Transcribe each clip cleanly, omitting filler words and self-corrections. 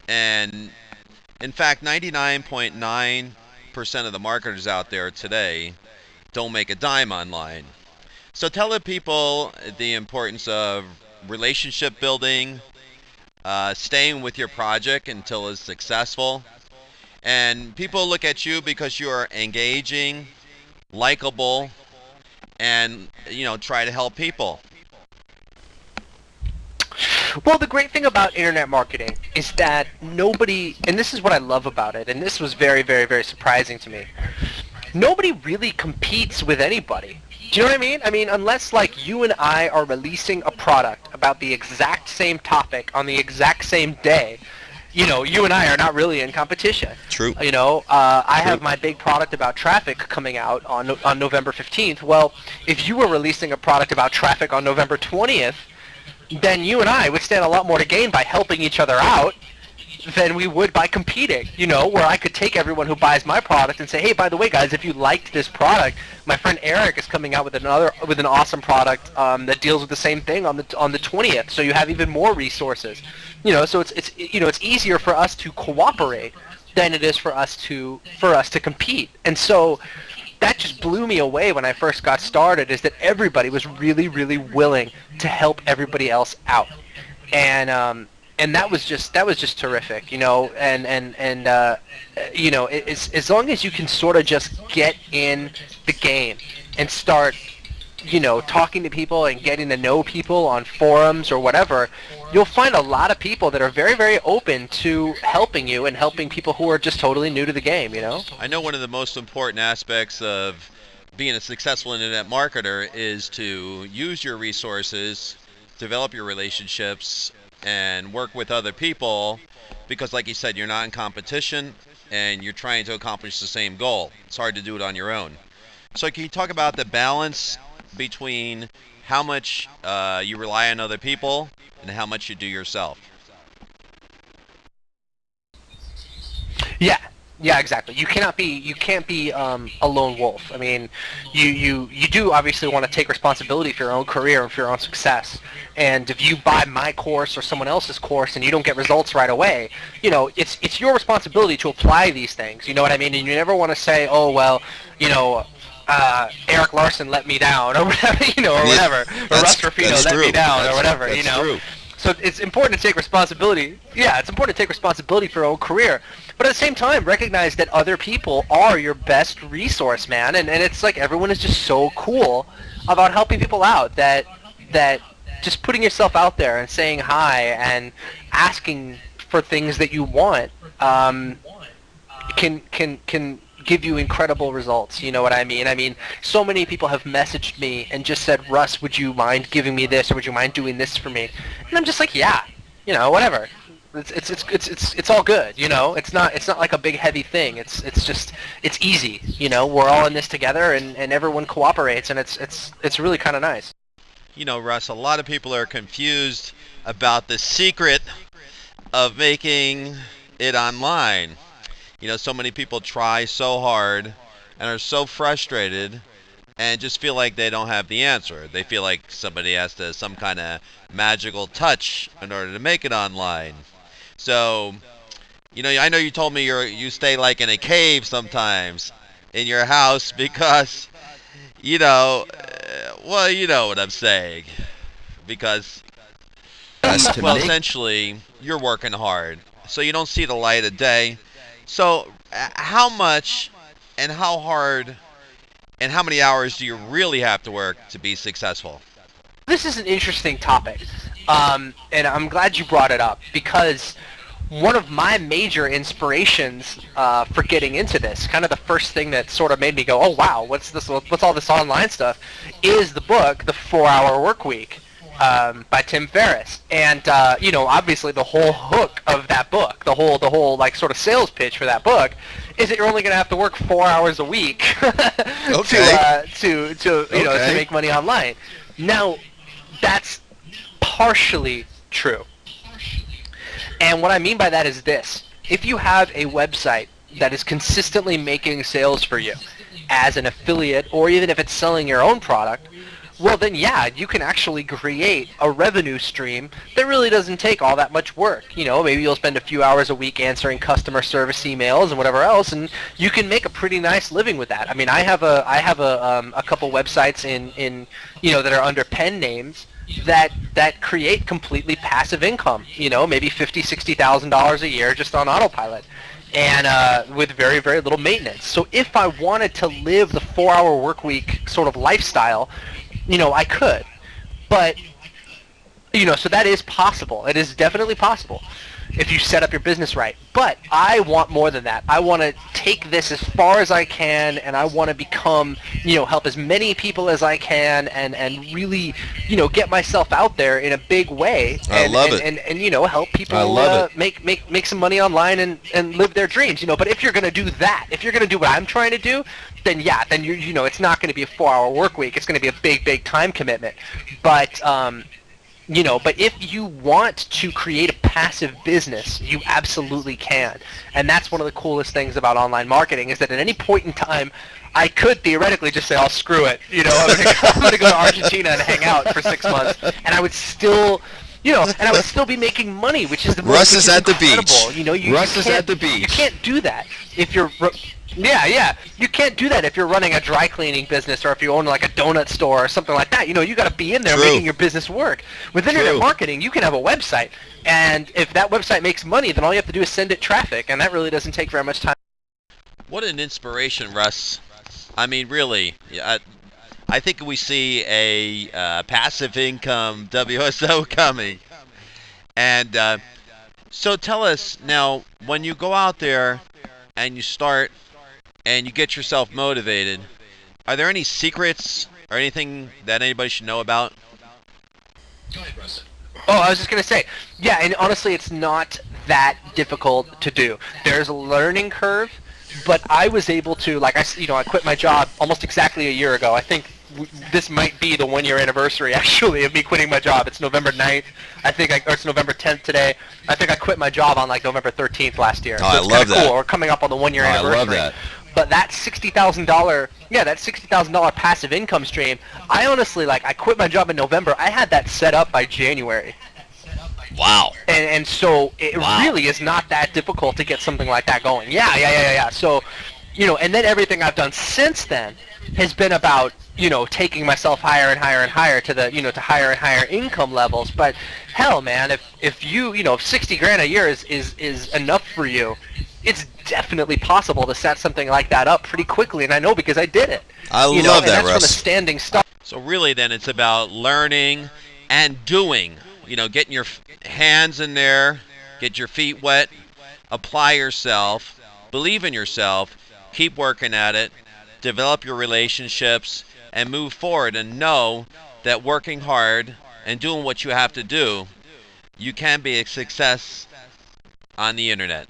And in fact, 99.9% of the marketers out there today don't make a dime online. So tell the people the importance of relationship building, staying with your project until it's successful. And people look at you because you are engaging, likable, and try to help people. Well, the great thing about internet marketing is that nobody, and this is what I love about it, and this was very, very, very surprising to me. Nobody really competes with anybody. Do you know what I mean? I mean, unless like you and I are releasing a product about the exact same topic on the exact same day, you and I are not really in competition. True. I True. have my big product about traffic coming out on November 15th. Well, if you were releasing a product about traffic on November 20th, then you and I would stand a lot more to gain by helping each other out than we would by competing, where I could take everyone who buys my product and say, hey, by the way, guys, if you liked this product, my friend Eric is coming out with an awesome product that deals with the same thing on the 20th, so you have even more resources. So it's easier for us to cooperate than it is for us to compete. And so that just blew me away when I first got started, is that everybody was really, really willing to help everybody else out. And that was just terrific, as long as you can sort of just get in the game and start, talking to people and getting to know people on forums or whatever, you'll find a lot of people that are very, very open to helping you and helping people who are just totally new to the game, I know one of the most important aspects of being a successful internet marketer is to use your resources, develop your relationships, and work with other people, because like you said, you're not in competition and you're trying to accomplish the same goal. It's hard to do it on your own. So can you talk about the balance between how much you rely on other people and how much you do yourself? Yeah, exactly. You can't be a lone wolf. I mean, you do obviously want to take responsibility for your own career and for your own success. And if you buy my course or someone else's course and you don't get results right away, it's your responsibility to apply these things. You know what I mean? And you never want to say, oh well, Eric Larson let me down or whatever, or whatever, or Russ Ruffino let me down or whatever, True. So it's important to take responsibility. Yeah, it's important to take responsibility for your own career. But at the same time, recognize that other people are your best resource, man. And it's like everyone is just so cool about helping people out that just putting yourself out there and saying hi and asking for things that you want can give you incredible results. You know what I mean? I mean, so many people have messaged me and just said, Russ, would you mind giving me this, or would you mind doing this for me? And I'm just like, yeah, whatever. It's all good. It's not like a big heavy thing. It's easy. We're all in this together, and everyone cooperates, and it's really kind of nice. Russ, a lot of people are confused about the secret of making it online. So many people try so hard and are so frustrated and just feel like they don't have the answer. They feel like somebody has to some kind of magical touch in order to make it online. So, I know you told me you stay like in a cave sometimes in your house because, well, you know what I'm saying. Because, well, essentially, you're working hard, so you don't see the light of day. So, how much and how hard and how many hours do you really have to work to be successful? This is an interesting topic, and I'm glad you brought it up, because one of my major inspirations for getting into this, kind of the first thing that sort of made me go, oh wow, what's this? What's all this online stuff? Is the book, The 4-Hour Workweek, by Tim Ferriss. And obviously the whole hook of that book, the whole like sort of sales pitch for that book, is that you're only going to have to work 4 hours a week Okay. to make money online. Now, that's partially true. And what I mean by that is this: if you have a website that is consistently making sales for you as an affiliate, or even if it's selling your own product, well then yeah, you can actually create a revenue stream that really doesn't take all that much work. Maybe you'll spend a few hours a week answering customer service emails and whatever else, and you can make a pretty nice living with that. I mean, I have a couple websites in that are under pen names that create completely passive income. Maybe $50,000-$60,000 a year just on autopilot, and with very, very little maintenance. So if I wanted to live the 4-hour work week sort of lifestyle, I could. But, so that is possible. It is definitely possible if you set up your business right. But I want more than that. I want to take this as far as I can, and I want to become, help as many people as I can, and really, get myself out there in a big way. I love it. And help people make some money online and live their dreams. But if you're going to do that, if you're going to do what I'm trying to do, then it's not going to be a 4-hour work week. It's going to be a big time commitment. But but if you want to create a passive business, you absolutely can. And that's one of the coolest things about online marketing, is that at any point in time, I could theoretically just say, "I'll screw it." I'm going to go to Argentina and hang out for 6 months, and I would still, and I would still be making money, which is the most Russ is at the beach. Russ is at the beach. You can't do that if you're. Yeah. You can't do that if you're running a dry cleaning business, or if you own like a donut store or something like that. You got to be in there making your business work. With internet marketing, you can have a website, and if that website makes money, then all you have to do is send it traffic, and that really doesn't take very much time. What an inspiration, Russ. I mean, really. I think we see a passive income WSO coming. And so tell us now, when you go out there and you start and you get yourself motivated, are there any secrets or anything that anybody should know about? Go ahead, Russ. Oh, I was just going to say, yeah, and honestly, it's not that difficult to do. There's a learning curve, but I was able to, I quit my job almost exactly a year ago. I think this might be the 1-year anniversary, actually, of me quitting my job. It's November 9th. Or it's November 10th today. I think I quit my job on, November 13th last year. Oh, so I love that. Cool. We're coming up on the 1-year anniversary. I love that. But that $60,000 passive income stream, I honestly, I quit my job in November. I had that set up by January. Wow. And so it really is not that difficult to get something like that going. Yeah. So, and then everything I've done since then has been about, taking myself higher and higher and higher to the, to higher and higher income levels. But hell, man, if if 60 grand a year is enough for you, it's definitely possible to set something like that up pretty quickly, and I know because I did it. I love that, that's Russ. from a standing start. So really, then, it's about learning and doing. Getting your hands in there, get your feet wet, apply yourself, believe in yourself, keep working at it, develop your relationships, and move forward, and know that working hard and doing what you have to do, you can be a success on the internet.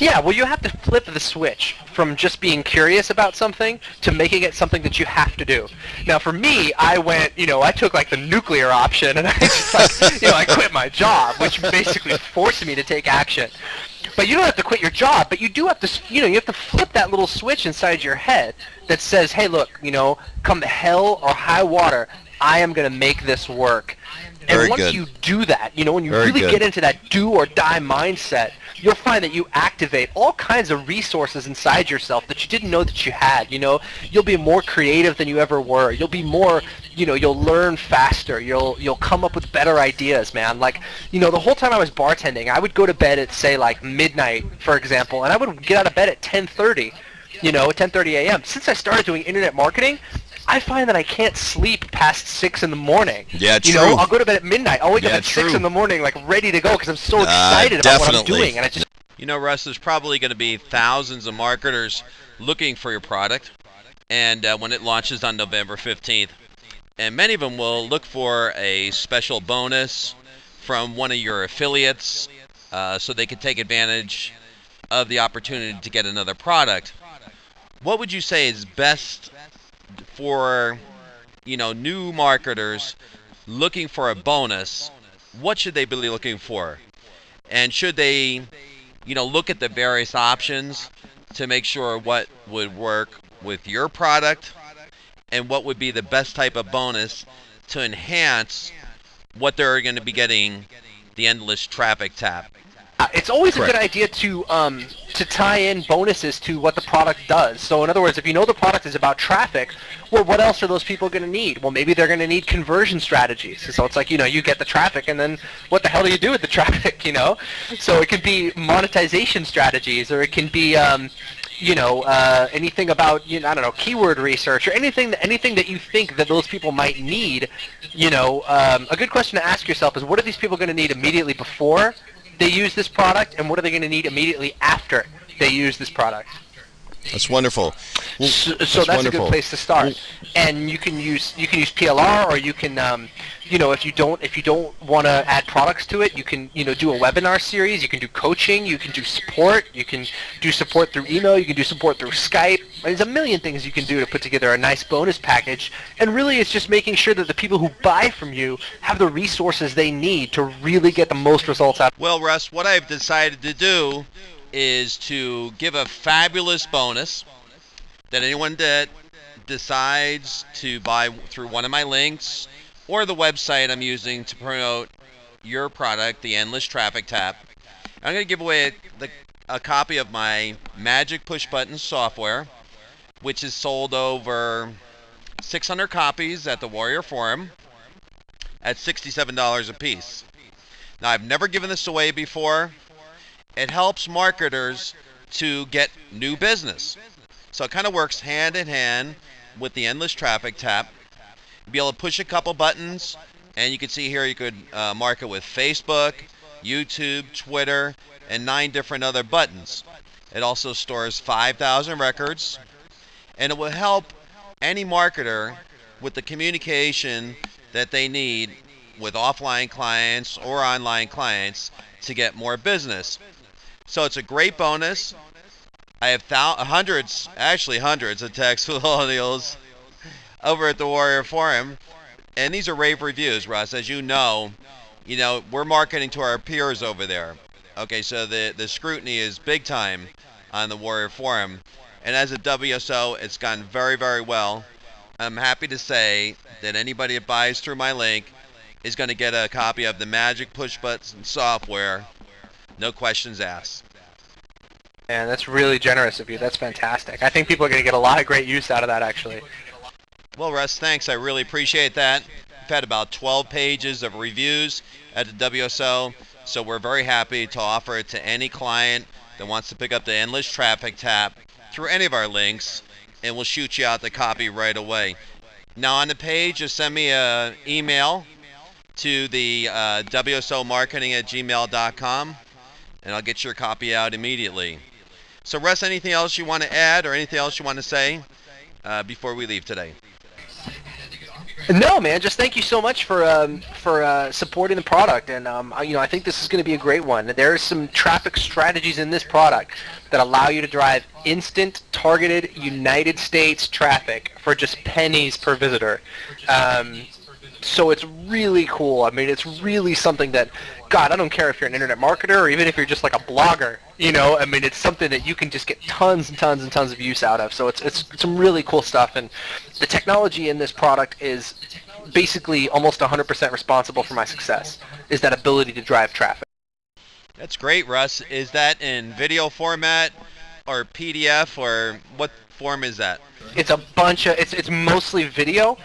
Yeah, well, you have to flip the switch from just being curious about something to making it something that you have to do. Now, for me, I went, I took the nuclear option, and I just I quit my job, which basically forced me to take action. But you don't have to quit your job, but you do have to, you have to flip that little switch inside your head that says, hey, look, come hell or high water, I am going to make this work. And once you do that, when you really get into that do or die mindset, you'll find that you activate all kinds of resources inside yourself that you didn't know that you had. You'll be more creative than you ever were. You'll be more, you'll learn faster. You'll come up with better ideas, man. The whole time I was bartending, I would go to bed at, say, midnight, for example, and I would get out of bed at 10:30, 10:30 a.m. Since I started doing internet marketing, I find that I can't sleep past 6 in the morning. Yeah, true. I'll go to bed at midnight. I'll wake up at 6 in the morning, ready to go, because I'm so excited about what I'm doing. And I just... Russ, there's probably going to be thousands of marketers looking for your product, and when it launches on November 15th. And many of them will look for a special bonus from one of your affiliates so they can take advantage of the opportunity to get another product. What would you say is best for new marketers looking for a bonus? What should they be looking for? And should they look at the various options to make sure what would work with your product and what would be the best type of bonus to enhance what they're going to be getting the endless traffic tap. It's always Correct. a good idea to tie in bonuses to what the product does. So in other words, if you know the product is about traffic, well, what else are those people going to need? Well, maybe they're going to need conversion strategies. So it's like, you get the traffic, and then what the hell do you do with the traffic, So it could be monetization strategies, or it can be, anything about, I don't know, keyword research, or anything that you think that those people might need. A good question to ask yourself is, what are these people going to need immediately before they use this product, and what are they going to need immediately after they use this product? That's wonderful. So that's wonderful. a good place to start. And you can use PLR, or you can if you don't want to add products to it, you can do a webinar series. You can do coaching. You can do support. You can do support through email. You can do support through Skype. There's a million things you can do to put together a nice bonus package. And really, it's just making sure that the people who buy from you have the resources they need to really get the most results out. Well, Russ, what I've decided to do is to give a fabulous bonus that anyone that decides to buy through one of my links or the website I'm using to promote your product, the Endless Traffic Tap. I'm going to give away a copy of my Magic Push Button software, which is sold over 600 copies at the Warrior Forum at $67 a piece. Now, I've never given this away before. It helps marketers to get new business. So it kind of works hand in hand with the Endless Traffic Tap. You'll be able to push a couple buttons, and you can see here you could market with Facebook, YouTube, Twitter, and 9 different other buttons. It also stores 5,000 records, and it will help any marketer with the communication that they need with offline clients or online clients to get more business. So it's a great bonus. I have hundreds of testimonials over at the Warrior Forum, and these are rave reviews, Russ. As you know, we're marketing to our peers over there. Okay, so the scrutiny is big time on the Warrior Forum, and as a WSO, it's gone very, very well. I'm happy to say that anybody that buys through my link is going to get a copy of the Magic Push Button software. No questions asked. And that's really generous of you. That's fantastic. I think people are going to get a lot of great use out of that, actually. Well, Russ, thanks. I really appreciate that. We've had about 12 pages of reviews at the WSO, so we're very happy to offer it to any client that wants to pick up the Endless Traffic Tap through any of our links, and we'll shoot you out the copy right away. Now, on the page, just send me an email to the wsomarketing@gmail.com, and I'll get your copy out immediately. So, Russ, anything else you want to add or anything else you want to say before we leave today? No, man. Just thank you so much for supporting the product, and I think this is going to be a great one. There are some traffic strategies in this product that allow you to drive instant, targeted, United States traffic for just pennies per visitor. So it's really cool. I mean, it's really something that, God, I don't care if you're an internet marketer or even if you're just like a blogger, I mean, it's something that you can just get tons and tons and tons of use out of. So it's some really cool stuff, and the technology in this product is basically almost 100% responsible for my success, is that ability to drive traffic. That's great, Russ. Is that in video format or PDF, or what form is that? It's a bunch of it's mostly video.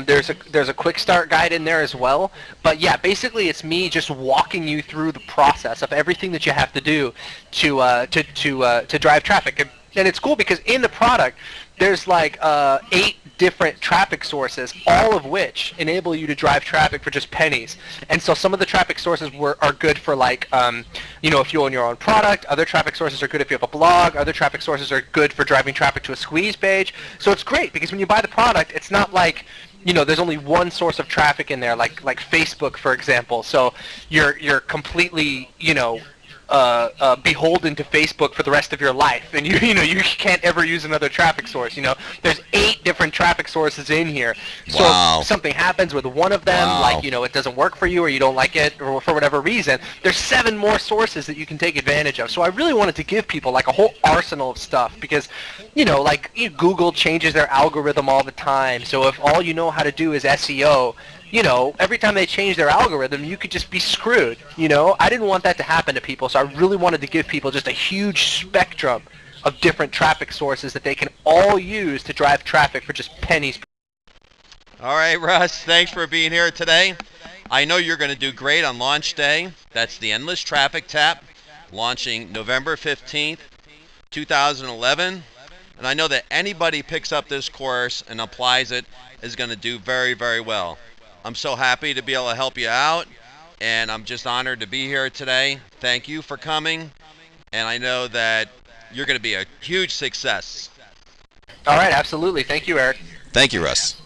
There's a quick start guide in there as well. But yeah, basically it's me just walking you through the process of everything that you have to do to drive traffic. And it's cool because in the product there's like 8 different traffic sources, all of which enable you to drive traffic for just pennies. And so some of the traffic sources are good for like, if you own your own product. Other traffic sources are good if you have a blog. Other traffic sources are good for driving traffic to a squeeze page. So it's great because when you buy the product, it's not like, there's only one source of traffic in there, like Facebook, for example. So you're completely, beholden to Facebook for the rest of your life, and you can't ever use another traffic source. There's 8 different traffic sources in here. So Wow. if something happens with one of them, Wow. like it doesn't work for you, or you don't like it, or for whatever reason, there's 7 more sources that you can take advantage of. So I really wanted to give people like a whole arsenal of stuff, because Google changes their algorithm all the time. So if all you know how to do is SEO, every time they change their algorithm, you could just be screwed. I didn't want that to happen to people, so I really wanted to give people just a huge spectrum of different traffic sources that they can all use to drive traffic for just pennies. All right, Russ, thanks for being here today. I know you're going to do great on launch day. That's the Endless Traffic Tap, launching November 15th, 2011. And I know that anybody picks up this course and applies it is going to do very, very well. I'm so happy to be able to help you out, and I'm just honored to be here today. Thank you for coming, and I know that you're going to be a huge success. All right, absolutely. Thank you, Eric. Thank you, Russ.